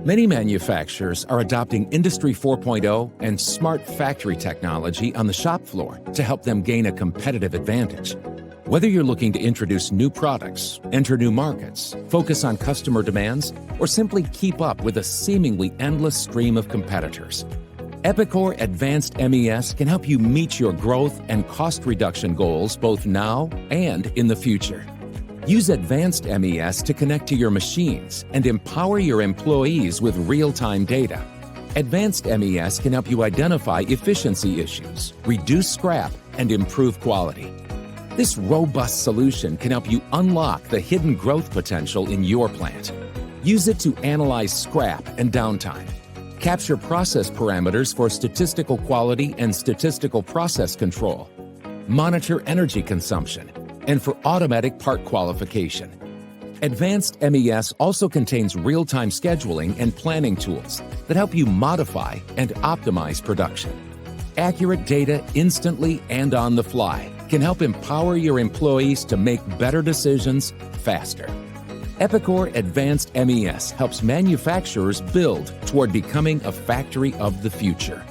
Many manufacturers are adopting Industry 4.0 and smart factory technology on the shop floor to help them gain a competitive advantage. Whether you're looking to introduce new products, enter new markets, focus on customer demands, or simply keep up with a seemingly endless stream of competitors, Epicor Advanced MES can help you meet your growth and cost reduction goals both now and in the future. Use Advanced MES to connect to your machines and empower your employees with real-time data. Advanced MES can help you identify efficiency issues, reduce scrap, and improve quality. This robust solution can help you unlock the hidden growth potential in your plant. Use it to analyze scrap and downtime, capture process parameters for statistical quality and statistical process control, monitor energy consumption, and for automatic part qualification. Advanced MES also contains real-time scheduling and planning tools that help you modify and optimize production. Accurate data instantly and on the fly can help empower your employees to make better decisions faster. Epicor Advanced MES helps manufacturers build toward becoming a factory of the future.